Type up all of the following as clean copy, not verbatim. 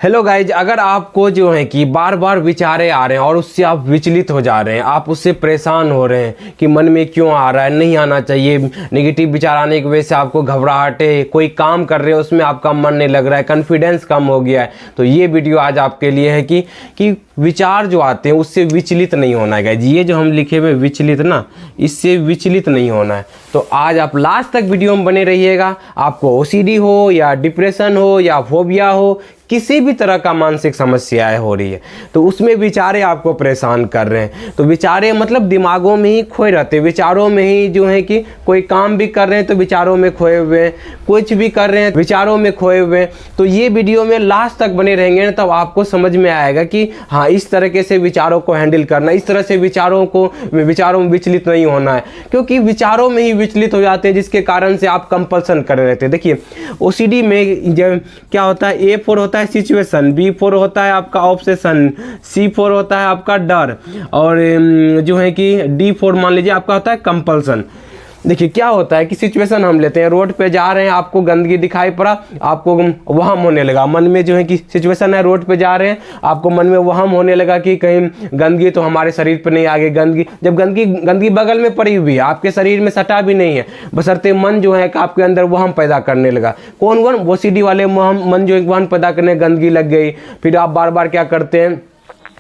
Hello guys, अगर आपको जो है कि बार बार विचारे आ रहे हैं और उससे आप विचलित हो जा रहे हैं, आप उससे परेशान हो रहे हैं कि मन में क्यों आ रहा है, नहीं आना चाहिए, नेगेटिव विचार आने की वजह से आपको घबराहट है, कोई काम कर रहे हो उसमें आपका मन नहीं लग रहा है, कॉन्फिडेंस कम हो गया है, तो ये वीडियो आज आपके लिए है कि विचार जो आते हैं उससे विचलित नहीं होना है गाइज। ये जो हम लिखे हुए विचलित ना, इससे विचलित नहीं होना है। तो आज आप लास्ट तक वीडियो में बने रहिएगा। आपको ओसीडी हो या डिप्रेशन हो या फोबिया हो, किसी भी तरह का मानसिक समस्याएं हो रही है तो उसमें विचारे आपको परेशान कर रहे हैं, तो विचारे मतलब दिमागों में ही खोए रहते हैं, विचारों में ही जो है कि कोई काम भी कर रहे हैं तो विचारों में खोए हुए हैं, कुछ भी कर रहे हैं विचारों में खोए हुए हैं। तो ये वीडियो में लास्ट तक बने रहेंगे ना, तब आपको समझ में आएगा कि हाँ, इस तरीके से विचारों को हैंडल करना, इस तरह से विचारों में विचलित नहीं होना है, क्योंकि विचारों में ही विचलित हो जाते हैं जिसके कारण से आप कंपल्सन कर रहते हैं। देखिए ओसीडी में जब क्या होता है, A4 होता है सिचुएशन, B4 होता है आपका ऑब्सेशन, C4 होता है आपका डर, और जो है कि D4 मान लीजिए आपका होता है कंपल्सन। देखिए क्या होता है कि सिचुएशन हम लेते हैं, रोड पे जा रहे हैं, आपको गंदगी दिखाई पड़ा, आपको वहम होने लगा मन में, जो है कि सिचुएशन है रोड पे जा रहे हैं, आपको मन में वहम होने लगा कि कहीं गंदगी तो हमारे शरीर पे नहीं आ गई, गंदगी बगल में पड़ी हुई है, आपके शरीर में सटा भी नहीं है, बशर्ते मन जो है कि आपके अंदर वहम पैदा करने लगा। कौन वहम? ओसीडी वाले मन जो एक वहम पैदा करने, गंदगी लग गई, फिर आप बार बार क्या करते हैं,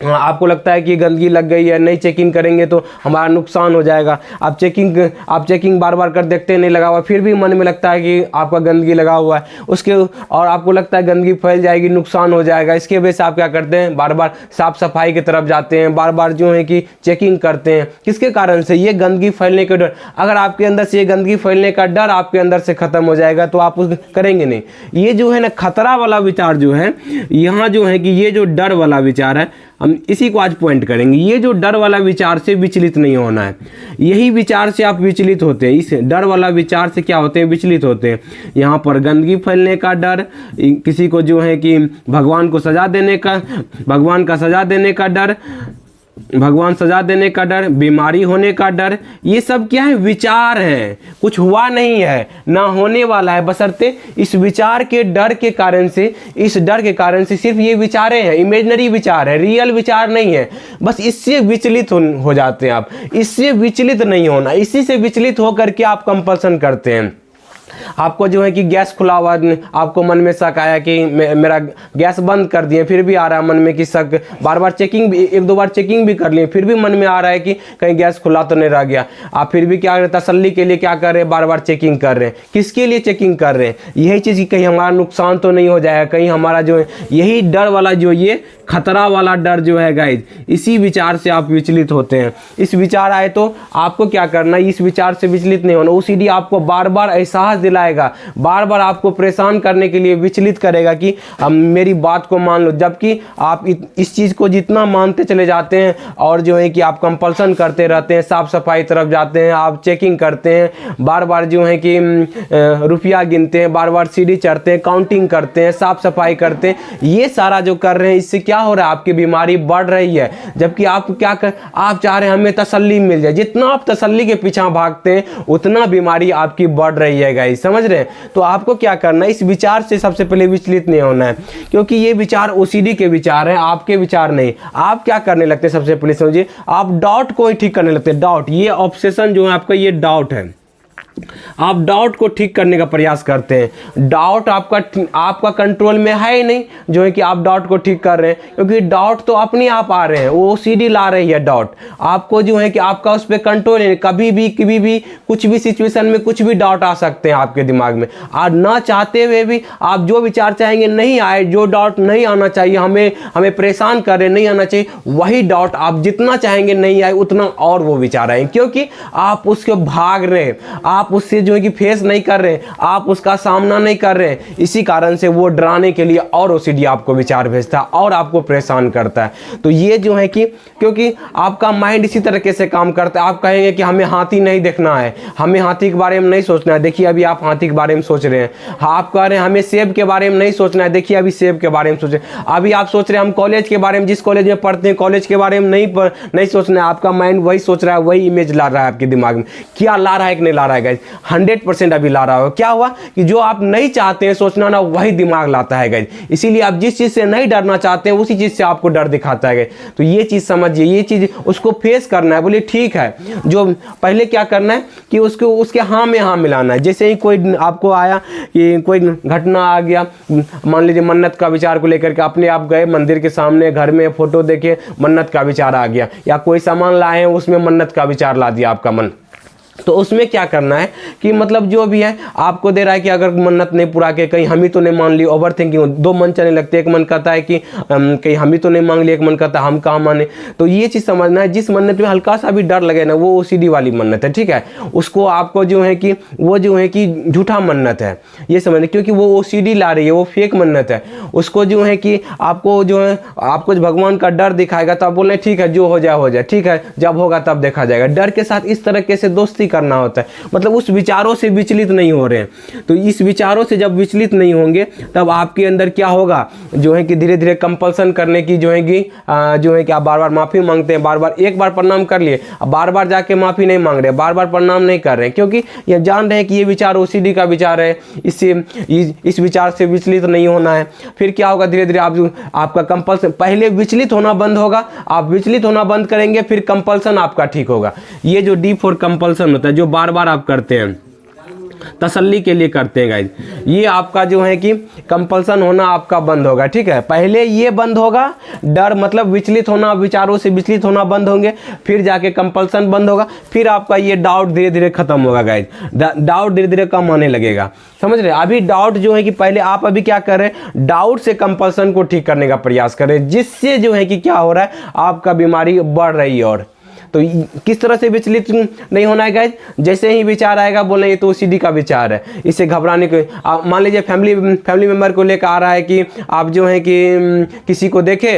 आपको लगता है कि गंदगी लग गई है, नहीं चेकिंग करेंगे तो हमारा नुकसान हो जाएगा, आप चेकिंग बार बार कर देखते हैं नहीं लगा हुआ, फिर भी मन में लगता है कि आपका गंदगी लगा हुआ है उसके, और आपको लगता है गंदगी फैल जाएगी, नुकसान हो जाएगा। इसके वजह से आप क्या करते हैं, बार बार साफ सफाई की तरफ जाते हैं, बार बार जो है कि चेकिंग करते हैं। किसके कारण से? ये गंदगी फैलने का डर। अगर आपके अंदर से ये गंदगी फैलने का डर आपके अंदर से खत्म हो जाएगा तो आप उस करेंगे नहीं। ये जो है ना खतरा वाला विचार जो है, यहाँ जो है कि ये जो डर वाला विचार है, हम इसी को आज पॉइंट करेंगे। ये जो डर वाला विचार से विचलित नहीं होना है, यही विचार से आप विचलित होते हैं, इस डर वाला विचार से क्या होते हैं, विचलित होते हैं। यहाँ पर गंदगी फैलने का डर, किसी को जो है कि भगवान का सजा देने का डर, बीमारी होने का डर, ये सब क्या है, विचार है, कुछ हुआ नहीं है, ना होने वाला है, बशर्ते इस विचार के डर के कारण से, इस डर के कारण से सिर्फ ये विचारें हैं, इमेजिनरी विचार है, रियल विचार नहीं है, बस इससे विचलित हो जाते हैं आप। इससे विचलित नहीं होना, इसी से विचलित होकर के आप कंपल्सन करते हैं। आपको जो है कि गैस खुला हुआ, आपको मन में शक आया कि मेरा गैस बंद कर दिए, फिर भी आ रहा है मन में कि शक, बार बार चेकिंग भी, एक दो बार चेकिंग भी कर लिए, फिर भी मन में आ रहा है कि कहीं गैस खुला तो नहीं रह गया। आप फिर भी क्या कर, तसल्ली के लिए क्या कर रहे हैं, बार बार चेकिंग कर रहे हैं। किसके लिए चेकिंग कर रहे हैं? यही चीज़ कि कहीं हमारा नुकसान तो नहीं हो जाएगा, कहीं हमारा जो है, यही डर वाला जो ये खतरा वाला डर जो है गाइज, इसी विचार से आप विचलित होते हैं। इस विचार आए तो आपको क्या करना है, इस विचार से विचलित नहीं होना। ओसीडी आपको बार बार एहसास दिलाएगा, बार बार आपको परेशान करने के लिए विचलित करेगा कि मेरी बात को मान लो, जबकि आप इस चीज़ को जितना मानते चले जाते हैं और जो है कि आप कंपल्सन करते रहते हैं, साफ सफाई तरफ जाते हैं, आप चेकिंग करते हैं, बार बार जो है कि रुपया गिनते हैं, बार बार सीढ़ी चढ़ते हैं, काउंटिंग करते हैं, साफ सफाई करते हैं, ये सारा जो कर रहे हैं, इससे क्या हो रहा है, आपकी बीमारी बढ़ रही है। जबकि आप आप चाह रहे हैं हमें तसल्ली मिल जाए, जितना आप तसल्ली के पीछे भागते हैं उतना बीमारी आपकी बढ़ रही है गाइस, समझ रहे हैं? तो आपको क्या करना है, इस विचार से सबसे पहले विचलित नहीं होना है, क्योंकि ये विचार ओसीडी के विचार हैं, आपके विचार नहीं। आप क्या करने लगते हैं, सबसे पहले समझिए, आप डाउट को ही ठीक करने लगते हैं। डाउट, ये ऑब्सेशन जो है आपका, ये डाउट है, आप डाउट को ठीक करने का प्रयास करते हैं। डाउट आपका कंट्रोल में है ही नहीं, जो है कि आप डाउट को ठीक कर रहे हैं, क्योंकि डाउट तो अपने आप आ रहे हैं, वो ओसीडी ला रही है डाउट। आपको जो है कि आपका उस पर कंट्रोल है, कभी भी कुछ भी सिचुएशन में कुछ भी डाउट आ सकते हैं आपके दिमाग में, और ना चाहते हुए भी आप जो विचार चाहेंगे नहीं आए, जो डाउट नहीं आना चाहिए, हमें परेशान कर रहे नहीं आना चाहिए, वही डाउट आप जितना चाहेंगे नहीं आए, उतना और वो विचार आए, क्योंकि आप उसके भाग रहे हैं, आप उससे जो है कि फेस नहीं कर रहे, आप उसका सामना नहीं कर रहे। इसी कारण से वो डराने के लिए और ओसीडी आपको विचार भेजता है और आपको परेशान करता है। तो ये जो है कि क्योंकि आपका माइंड इसी तरीके से काम करता है, आप कहेंगे कि हमें हाथी नहीं देखना है, हमें हाथी के बारे में नहीं सोचना है, देखिए अभी आप हाथी के बारे में सोच रहे हैं। आप कह रहे हैं हमें सेब के बारे में नहीं सोचना है, देखिए अभी सेब के बारे में सोच रहे हैं। अभी आप सोच रहे हैं हम कॉलेज के बारे में, जिस कॉलेज में पढ़ते हैं कॉलेज के बारे में नहीं सोचना है, आपका माइंड वही सोच रहा है, वही इमेज ला रहा है आपके दिमाग में। क्या ला रहा है कि नहीं ला रहा है? गाइज, 100% अभी ला रहा होगा। क्या हुआ कि जो आप नहीं चाहते हैं सोचना ना, वही दिमाग लाता है गाइज। इसीलिए आप जिस चीज़ से नहीं डरना चाहते हैं उसी चीज़ से आपको डर दिखाता है गाइज। तो ये चीज़ समझिए, ये चीज़ उसको फेस करना है। बोलिए ठीक है, जो पहले क्या करना है कि उसको उसके हाँ में हाँ मिलाना है। जैसे ही कोई आपको आया कि कोई घटना आ गया, मान लीजिए मन्नत का विचार को लेकर के अपने आप गए मंदिर के सामने, घर में फोटो देखे, मन्नत का विचार आ गया, या कोई सामान लाए हैं उसमें मन्नत का विचार ला दिया आपका मन, तो उसमें क्या करना है कि मतलब जो भी है आपको दे रहा है कि अगर मन्नत नहीं पूरा के कहीं हम ही तो नहीं मान ली, ओवर थिंकिंग, दो मन चलने लगते, एक मन कहता है कि कहीं हम ही तो नहीं मांग ली, एक मन कहता है हम कहाँ माने। तो ये चीज़ समझना है, जिस मन्नत में हल्का सा भी डर लगे ना, वो ओसीडी वाली मन्नत है, ठीक है। उसको आपको जो है कि वो जो है कि झूठा मन्नत है, ये समझना, क्योंकि वो ओसीडी ला रही है, वो फेक मन्नत है। उसको जो है कि आपको जो है आपको भगवान का डर दिखाएगा तो आप बोल रहे हैं ठीक है जो हो जाए, ठीक है जब होगा तब देखा जाएगा। डर के साथ इस तरीके से दोस्ती करना होता है, मतलब उस विचारों से विचलित नहीं हो रहे हैं। तो इस विचारों से जब विचलित नहीं होंगे तब आपके अंदर क्या होगा, जो है कि धीरे धीरे कंपल्सन करने की जो है कि आप बार बार माफ़ी मांगते हैं, बार बार एक बार प्रणाम कर लिए, अब बार बार जाके माफ़ी नहीं मांग रहे, बार बार प्रणाम नहीं कर रहे हैं, क्योंकि ये जान रहे हैं कि ये विचार ओसीडी का विचार है, इससे इस विचार से विचलित नहीं होना है। फिर क्या होगा, धीरे धीरे आपका कंपल्सन, पहले विचलित होना बंद होगा, आप विचलित होना बंद करेंगे, फिर कंपल्सन आपका ठीक होगा। ये जो डी फॉर कंपल्सन होता है, जो बार बार आप करते हैं, तसल्ली के लिए करते हैं गाइज, ये आपका जो है कि कंपल्सन होना आपका बंद होगा, ठीक है। पहले ये बंद होगा, डर मतलब विचलित होना, विचारों से विचलित होना बंद होंगे, फिर जाके कंपल्सन बंद होगा, फिर आपका ये डाउट धीरे धीरे खत्म होगा गाइज, डाउट धीरे धीरे कम होने लगेगा, समझ रहे। अभी डाउट जो है कि पहले आप अभी क्या कर रहे हैं, डाउट से कंपल्सन को ठीक करने का प्रयास कर रहे हैं, जिससे जो है कि क्या हो रहा है, आपका बीमारी बढ़ रही है। और तो किस तरह से विचलित नहीं होना है गाइज, जैसे ही विचार आएगा बोले ये तो ओसीडी का विचार है, इससे घबराने को, मान लीजिए फैमिली मेम्बर को लेकर आ रहा है कि आप जो है कि किसी को देखे,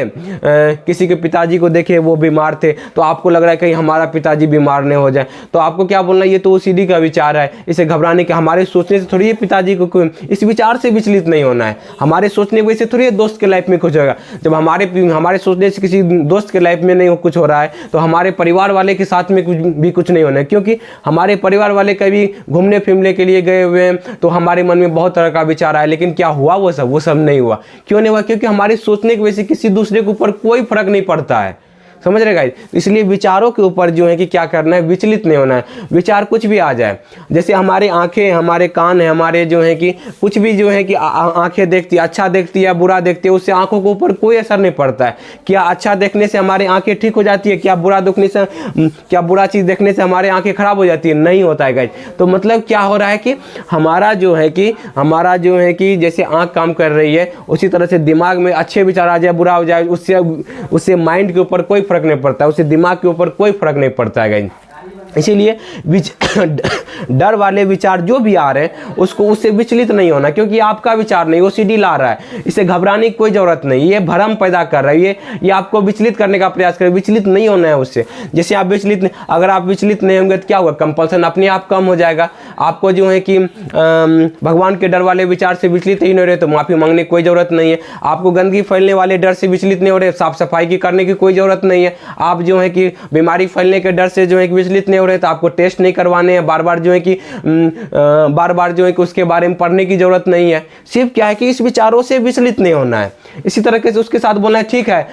किसी के पिताजी को देखे वो बीमार थे, तो आपको लग रहा है कहीं हमारा पिताजी बीमार नहीं हो जाए, तो आपको क्या बोलना, ये तो ओसीडी का विचार है, इसे घबराने के, हमारे सोचने से थोड़ी पिताजी को, इस विचार से विचलित नहीं होना है, हमारे सोचने की वजह से थोड़ी दोस्त के लाइफ में कुछ होगा। जब हमारे सोचने से किसी दोस्त के लाइफ में नहीं कुछ हो रहा है, तो हमारे परिवार वाले के साथ में कुछ नहीं होना है, क्योंकि हमारे परिवार वाले कभी घूमने फिरने के लिए गए हुए हैं, तो हमारे मन में बहुत तरह का विचार आया, लेकिन क्या हुआ वो सब नहीं हुआ। क्यों नहीं हुआ, क्योंकि हमारे सोचने की वजह से किसी दूसरे के ऊपर कोई फर्क नहीं पड़ता है, समझ रहे गाइस। इसलिए विचारों के ऊपर जो है कि क्या करना है, विचलित नहीं होना है। विचार कुछ भी आ जाए, जैसे हमारे आंखें, हमारे कान है, हमारे जो है कि कुछ भी जो है कि आंखें देखती है, अच्छा देखती है, बुरा देखती है, उससे आंखों के ऊपर कोई असर नहीं पड़ता है। क्या अच्छा देखने से हमारी आंखें ठीक हो जाती है, क्या बुरा देखने से, क्या बुरा चीज़ देखने से हमारे आंखें खराब हो जाती है, नहीं होता है गाइस। तो मतलब क्या हो रहा है कि हमारा जो है कि जैसे आंख काम कर रही है, उसी तरह से दिमाग में अच्छे विचार आ जाए, बुरा हो जाए, उससे माइंड के ऊपर कोई फर्क नहीं पड़ता है, उससे दिमाग के ऊपर कोई फर्क नहीं पड़ता है गाइस। इसीलिए डर वाले विचार जो भी आ रहे हैं उससे विचलित नहीं होना, क्योंकि आपका विचार नहीं, ओसीडी ला रहा है, इसे घबराने की कोई जरूरत नहीं, ये भ्रम पैदा कर रहा है, ये आपको विचलित करने का प्रयास कर, विचलित नहीं होना है उससे। जैसे आप अगर आप विचलित नहीं होंगे तो क्या होगा, कंपल्सन अपने आप कम हो जाएगा। आपको जो है कि भगवान के डर वाले विचार से विचलित ही नहीं रहे तो माफ़ी मांगने की कोई ज़रूरत नहीं है। आपको गंदगी फैलने वाले डर से विचलित नहीं हो रहे, साफ सफाई की करने की कोई ज़रूरत नहीं है। आप जो है कि बीमारी फैलने के डर से जो है कि विचलित नहीं हो रहे, तो आपको टेस्ट नहीं करवाने हैं, बार बार जो है कि उसके बारे में पढ़ने की जरूरत नहीं है। सिर्फ क्या है कि इस विचारों से विचलित नहीं होना है। इसी तरीके से उसके साथ बोलना है ठीक है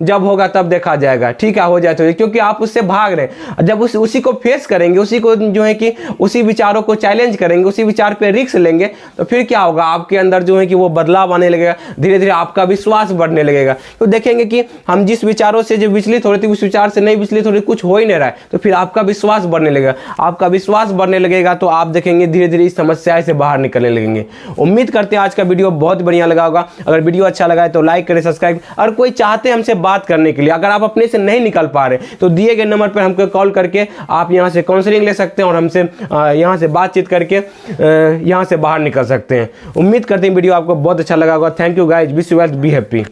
जब होगा तब देखा जाएगा, ठीक है हो जाए तो, क्योंकि आप उससे भाग रहे हैं। जब उसी को फेस करेंगे, उसी को जो है कि उसी विचारों को चैलेंज करेंगे, उसी विचार पे रिस्क लेंगे, तो फिर क्या होगा, आपके अंदर जो है कि वो बदलाव आने लगेगा, धीरे धीरे आपका विश्वास बढ़ने लगेगा। तो देखेंगे कि हम जिस विचारों से जो विचलित हो रहे थे उस विचार से नहीं विचलित हो रहे, कुछ हो ही नहीं रहा है, तो फिर आपका विश्वास बढ़ने लगेगा। आपका विश्वास बढ़ने लगेगा तो आप देखेंगे धीरे धीरे इस समस्या से बाहर निकलने लगेंगे। उम्मीद करते हैं आज का वीडियो बहुत बढ़िया लगा होगा। अगर वीडियो अच्छा लगा है तो लाइक करें, सब्सक्राइब। और कोई चाहते हैं हमसे बात करने के लिए, अगर आप अपने से नहीं निकल पा रहे तो दिए गए नंबर पर हमको कॉल करके आप यहां से काउंसलिंग ले सकते हैं और हमसे यहां से बातचीत करके यहां से बाहर निकल सकते हैं। उम्मीद करते हैं वीडियो आपको बहुत अच्छा लगा होगा। Thank you guys, wish you well, be happy.